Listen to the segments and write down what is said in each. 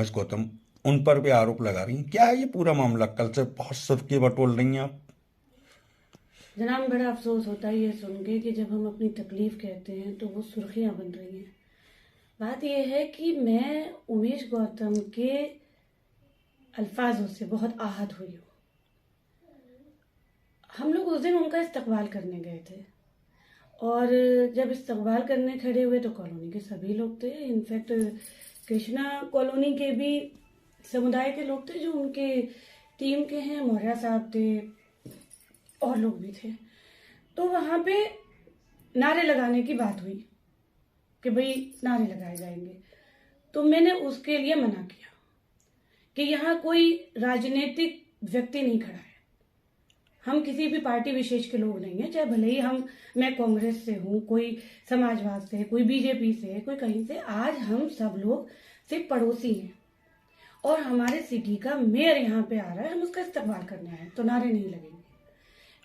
उमेश गौतम, उन पर भी आरोप लगा रही हैं। क्या है ये पूरा मामला? कल से बहुत सबकी बटोल रही हैं आप। जनाब, बड़ा अफसोस होता है ये सुन के कि जब हम अपनी तकलीफ कहते हैं तो वो सुर्खियां बन रही हैं। बात यह है कि मैं उमेश गौतम के अल्फाजों से बहुत आहत हुई हूँ। हम लोग उस दिन उनका इस्तकबाल करने गए थे और जब इस्तकबाल करने खड़े हुए तो कॉलोनी के सभी लोग थे। इनफैक्ट कृष्णा कॉलोनी के भी समुदाय के लोग थे जो उनके टीम के हैं, मौर्या साहब थे और लोग भी थे। तो वहाँ पे नारे लगाने की बात हुई कि भाई नारे लगाए जाएंगे। तो मैंने उसके लिए मना किया कि यहाँ कोई राजनीतिक व्यक्ति नहीं खड़ा है, हम किसी भी पार्टी विशेष के लोग नहीं हैं, चाहे भले ही मैं कांग्रेस से हूँ, कोई समाजवाद से, कोई बीजेपी से, कोई कहीं से। आज हम सब लोग सिर्फ पड़ोसी हैं और हमारे सिटी का मेयर यहाँ पे आ रहा है, हम उसका इस्तेमाल करने आए, तो नारे नहीं लगेंगे।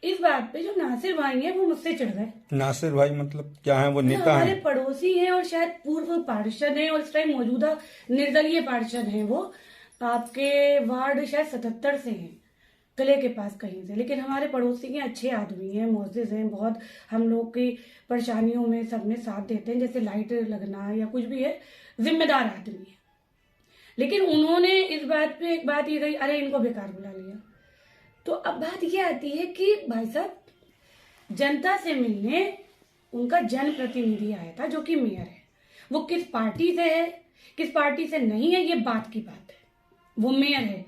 इस बात पे जो नासिर भाई हैं वो मुझसे चिढ़ गए। नासिर भाई मतलब क्या है? वो नेता हमारे हैं? पड़ोसी हैं और शायद पूर्व पार्षद हैं और इस टाइम मौजूदा निर्दलीय पार्षद हैं। वो आपके वार्ड शायद 77 से हैं, किले के पास कहीं से, लेकिन हमारे पड़ोसी के अच्छे आदमी हैं, मोअज़्ज़िज़ हैं, बहुत हम लोग की परेशानियों में सब में साथ देते हैं, जैसे लाइट लगना या कुछ भी है, जिम्मेदार आदमी है। लेकिन उन्होंने इस बात पे एक बात ये कही, अरे इनको बेकार बुला लिया। तो अब बात ये आती है कि भाई साहब, जनता से मिलने उनका जनप्रतिनिधि आया था जो कि मेयर है। वो किस पार्टी से है, किस पार्टी से नहीं है, ये बात की बात है। वो मेयर है,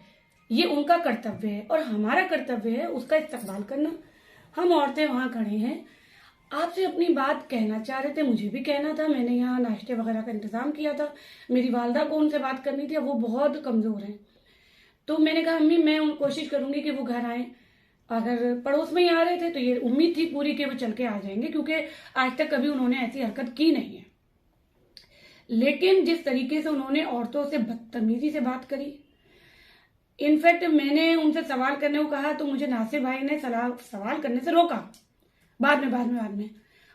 ये उनका कर्तव्य है और हमारा कर्तव्य है उसका इस्तकबाल करना। हम औरतें वहां खड़े हैं, आपसे अपनी बात कहना चाह रहे थे, मुझे भी कहना था। मैंने यहाँ नाश्ते वगैरह का इंतजाम किया था, मेरी वालदा को उनसे बात करनी थी, वो बहुत कमजोर हैं। तो मैंने कहा अम्मी मैं कोशिश करूंगी कि वो घर आए। अगर पड़ोस में ही आ रहे थे तो ये उम्मीद थी पूरी कि वो चल के आ जाएंगे, क्योंकि आज तक कभी उन्होंने ऐसी हरकत की नहीं है। लेकिन जिस तरीके से उन्होंने औरतों से बदतमीजी से बात करी, इनफैक्ट मैंने उनसे सवाल करने को कहा तो मुझे नासिर भाई ने सवाल करने से रोका बाद में।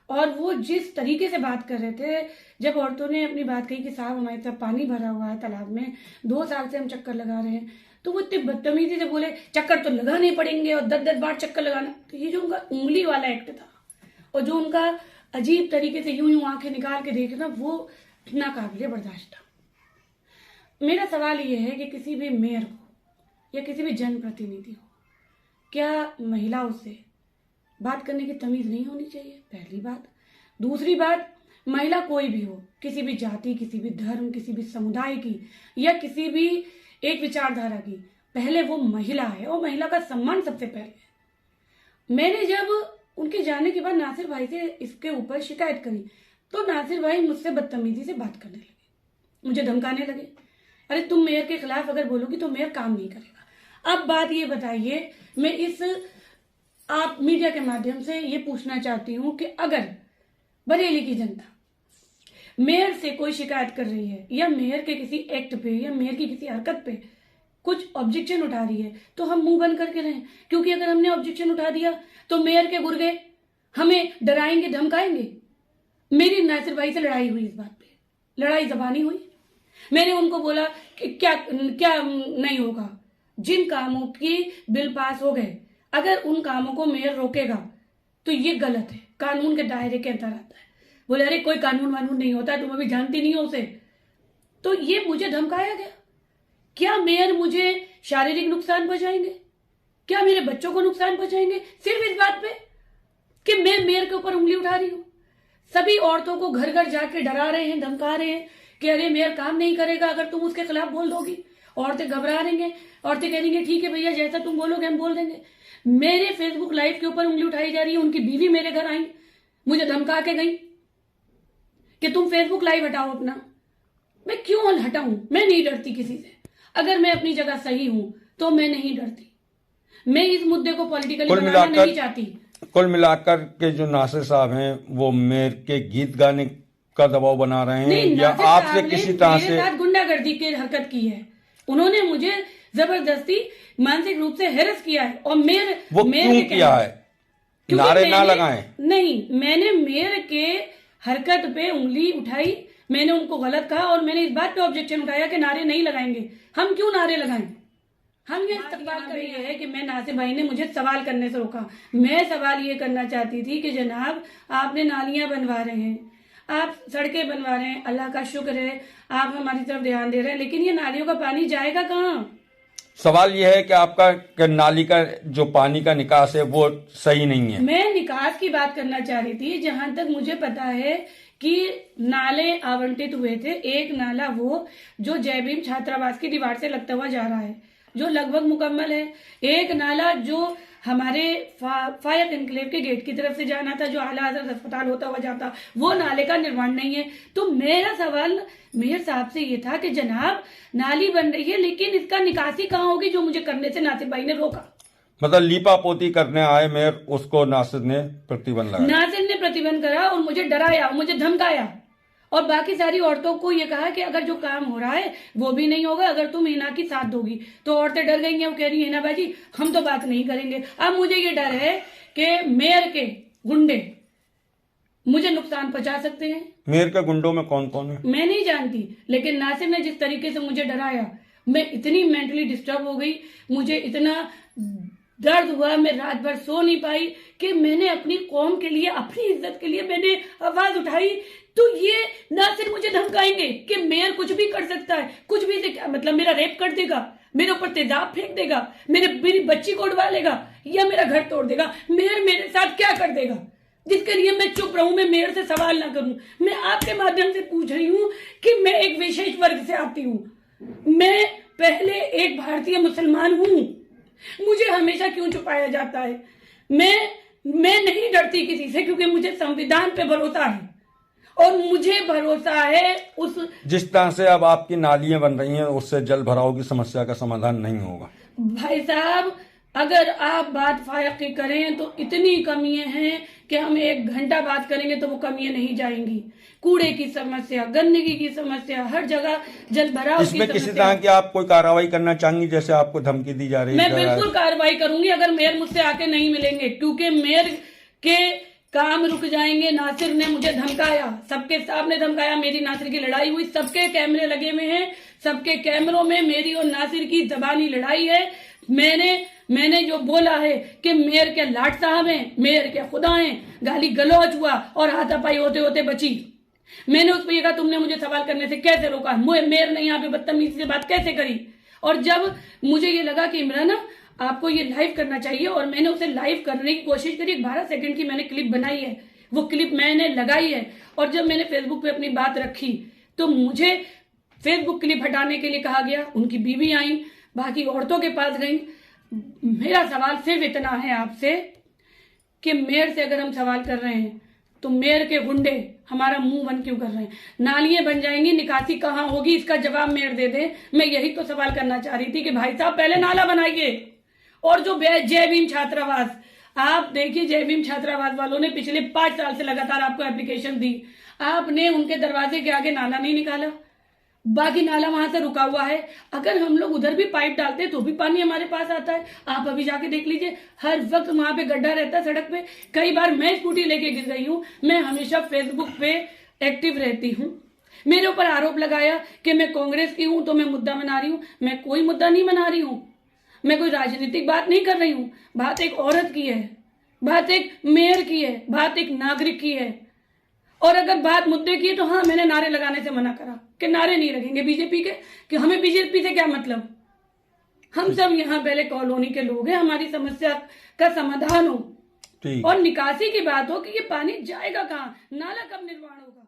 और वो जिस तरीके से बात कर रहे थे, जब औरतों ने अपनी बात कही कि साहब हमारे तरफ पानी भरा हुआ है तालाब में, 2 साल से हम चक्कर लगा रहे हैं, तो वो इतनी बदतमीजी से बोले चक्कर तो लगाने पड़ेंगे और 10-10 बार चक्कर लगाना। तो ये जो उनका उंगली वाला एक्ट था और जो उनका अजीब तरीके से यूं आंखें निकाल के देखना, वो नाकाबिले बर्दाश्त था। मेरा सवाल ये है कि किसी भी मेयर को या किसी भी जनप्रतिनिधि को क्या महिलाओं से बात करने की तमीज नहीं होनी चाहिए? पहली बात। दूसरी बात, महिला कोई भी हो, किसी भी जाति, किसी भी धर्म, किसी भी समुदाय की या किसी भी एक विचारधारा की, पहले वो महिला है और महिला का सम्मान सबसे पहले। मैंने जब उनके जाने के बाद नासिर भाई से इसके ऊपर शिकायत करी तो नासिर भाई मुझसे बदतमीजी से बात करने लगे, मुझे धमकाने लगे, अरे तुम मेयर के खिलाफ अगर बोलोगी तो मेयर काम नहीं करेगा। अब बात ये बताइए, मैं इस आप मीडिया के माध्यम से ये पूछना चाहती हूं कि अगर बरेली की जनता मेयर से कोई शिकायत कर रही है या मेयर के किसी एक्ट पे या मेयर की किसी हरकत पे कुछ ऑब्जेक्शन उठा रही है, तो हम मुंह बंद करके रहें? क्योंकि अगर हमने ऑब्जेक्शन उठा दिया तो मेयर के गुर्गे हमें डराएंगे, धमकाएंगे। मेरी नासिर भाई से लड़ाई हुई, इस बात पे लड़ाई जबानी हुई। मैंने उनको बोला कि क्या नहीं होगा, जिन कामों की बिल पास हो गए, अगर उन कामों को मेयर रोकेगा तो ये गलत है, कानून के दायरे के अंदर आता है। बोले अरे कोई कानून वानून नहीं होता, तुम अभी जानती नहीं हो उसे। तो ये मुझे धमकाया गया। क्या मेयर मुझे शारीरिक नुकसान पहुंचाएंगे? क्या मेरे बच्चों को नुकसान पहुंचाएंगे सिर्फ इस बात पे कि मैं मेयर के ऊपर उंगली उठा रही हूं? सभी औरतों को घर घर जाके डरा रहे हैं, धमका रहे हैं कि अरे मेयर काम नहीं करेगा अगर तुम उसके खिलाफ बोल दोगी। औरतें घबरा रही हैं, औरतें कह रही हैं ठीक है भैया, जैसा तुम बोलोगे हम बोल देंगे। मेरे फेसबुक लाइव के ऊपर उंगली उठाई जा रही है। उनकी बीवी मेरे घर आई, मुझे धमका के गई कि तुम फेसबुक लाइव हटाओ अपना। मैं क्यों हटाऊं? मैं नहीं डरती किसी से। अगर मैं अपनी जगह सही हूं तो मैं नहीं डरती। मैं इस मुद्दे को पॉलिटिकली बनाना नहीं चाहती। कुल मिलाकर के जो नासिर साहब हैं वो मेयर के गीत गाने का दबाव बना रहे हैं या आपसे किसी तरह से? मेरे साथ गुंडागर्दी की हरकत की है। उन्होंने मुझे जबरदस्ती मानसिक रूप से हैरेस किया है। और मेयर वो क्यों किया है? नारे ना लगाएं। नहीं, मैंने मेयर के हरकत पे उंगली उठाई, मैंने उनको गलत कहा और मैंने इस बात पे ऑब्जेक्शन उठाया कि नारे नहीं लगाएंगे। हम क्यों नारे लगाएं? हम ये इस्तकबाल कर रहे हैं कि मैं नासिर भाई ने मुझे सवाल करने से रोका। मैं सवाल ये करना चाहती थी कि जनाब आपने नालियां बनवा रहे हैं, आप सड़कें बनवा रहे हैं, अल्लाह का शुक्र है आप हमारी तरफ ध्यान दे रहे हैं, लेकिन ये नालियों का पानी जाएगा कहाँ? सवाल यह है कि आपका नाली का जो पानी का निकास है वो सही नहीं है। मैं निकास की बात करना चाह रही थी। जहां तक मुझे पता है कि नाले आवंटित हुए थे, एक नाला वो जो जय भीम छात्रावास की दीवार से लगता हुआ जा रहा है, जो लगभग मुकम्मल है। एक नाला जो हमारे फायर एनक्लेव के गेट की तरफ से जाना था, जो आला हजरत अस्पताल होता हुआ जाता, वो नाले का निर्माण नहीं है। तो मेरा सवाल मेयर साहब से ये था कि जनाब नाली बन रही है, लेकिन इसका निकासी कहाँ होगी, जो मुझे करने से नासिर भाई ने रोका। मतलब लीपा पोती करने आए मेयर, उसको नासिर ने प्रतिबंध लगाया। नासिर ने प्रतिबंध करा और मुझे डराया, मुझे धमकाया और बाकी सारी औरतों को ये कहा कि अगर जो काम हो रहा है वो भी नहीं होगा अगर तुम हिना की साथ दोगी। तो औरतें डर गई हैं, वो कह रही है हिना बाजी हम तो बात नहीं करेंगे। अब मुझे ये डर है कि मेयर के गुंडे मुझे नुकसान पहुंचा सकते हैं। मेयर के गुंडों में कौन कौन है मैं नहीं जानती, लेकिन नासिर ने जिस तरीके से मुझे डराया, मैं इतनी मेंटली डिस्टर्ब हो गई, मुझे इतना दर्द हुआ, मैं रात भर सो नहीं पाई कि मैंने अपनी कौम के लिए, अपनी इज्जत के लिए मैंने आवाज उठाई। तो ये नासिर मुझे धमकाएंगे कि मेयर कुछ भी कर सकता है, कुछ भी से क्या मतलब मेरा रेप कर देगा, मेरे ऊपर तेजाब फेंक देगा, मेरी बच्ची को उड़वा लेगा या मेरा घर तोड़ देगा। मेयर मेरे साथ क्या कर देगा जिसके लिए मैं चुप रहूं, मैं मेयर से सवाल ना करूं। मैं आपके माध्यम से पूछ रही हूं कि मैं एक विशेष वर्ग से आती हूं, मैं पहले एक भारतीय मुसलमान हूं, मुझे हमेशा क्यों छुपाया जाता है? मैं नहीं डरती किसी से, क्योंकि मुझे संविधान पे भरोसा है और मुझे भरोसा है उस जिस तरह से अब आपकी नालियां बन रही हैं उससे जल भराव की समस्या का समाधान नहीं होगा। भाई साहब अगर आप बात फायक की करें तो इतनी कमियां हैं कि हम 1 घंटा बात करेंगे तो वो कमियां नहीं जाएंगी। कूड़े की समस्या, गंदगी की समस्या, हर जगह जल भराव की समस्या। इसमें किसी तरह की आप कोई कार्रवाई करना चाहेंगी, जैसे आपको धमकी दी जा रही है? मैं बिल्कुल कार्रवाई करूंगी अगर मेयर मुझसे आके नहीं मिलेंगे, क्योंकि मेयर के काम रुक जाएंगे। नासिर ने मुझे धमकाया, सबके सामने धमकाया, मेरी नासिर की लड़ाई हुई, सबके कैमरे लगे हुए हैं, सबके कैमरों में मेरी और नासिर की जबानी लड़ाई है। मैंने जो बोला है कि मेयर के लाट साहब हैं, मेयर के खुदा हैं, गाली गलौज हुआ और हाथापाई होते होते बची। मैंने उस पर यह कहा तुमने मुझे सवाल करने से कैसे रोका, मेयर ने यहाँ पे बदतमीजी से बात कैसे करी। और जब मुझे ये लगा कि इमरान आपको ये लाइव करना चाहिए, और मैंने उसे लाइव करने की कोशिश करी, 12 सेकंड की मैंने क्लिप बनाई है, वो क्लिप मैंने लगाई है। और जब मैंने फेसबुक पे अपनी बात रखी तो मुझे फेसबुक क्लिप हटाने के लिए कहा गया। उनकी बीवी आई, बाकी औरतों के पास गई। मेरा सवाल सिर्फ इतना है आपसे कि मेयर से अगर हम सवाल कर रहे हैं तो मेयर के गुंडे हमारा मुंह बंद क्यों कर रहे हैं? नालियां बन जाएंगी, निकासी कहाँ होगी, इसका जवाब मेयर दे दे। मैं यही तो सवाल करना चाह रही थी कि भाई साहब पहले नाला बनाइए। और जो जय भीम छात्रावास, आप देखिए जय भीम छात्रावास वालों ने पिछले 5 साल से लगातार आपको एप्लीकेशन दी, आपने उनके दरवाजे के आगे नाला नहीं निकाला, बाकी नाला वहां से रुका हुआ है। अगर हम लोग उधर भी पाइप डालते तो भी पानी हमारे पास आता है। आप अभी जाके देख लीजिए, हर वक्त वहां पे गड्ढा रहता है सड़क पे। कई बार मैं स्कूटी लेके गिर गई हूँ। मैं हमेशा फेसबुक पे एक्टिव रहती हूँ। मेरे ऊपर आरोप लगाया कि मैं कांग्रेस की हूं तो मैं मुद्दा बना रही हूँ। मैं कोई मुद्दा नहीं बना रही हूँ, मैं कोई राजनीतिक बात नहीं कर रही हूँ। बात एक औरत की है, बात एक मेयर की है, बात एक नागरिक की है। और अगर बात मुद्दे की है तो हाँ, मैंने नारे लगाने से मना करा कि नारे नहीं लगेंगे बीजेपी के, कि हमें बीजेपी से क्या मतलब। हम सब यहाँ पहले कॉलोनी के लोग हैं, हमारी समस्या का समाधान हो और निकासी की बात हो कि ये पानी जाएगा कहाँ, नाला कब निर्माण होगा।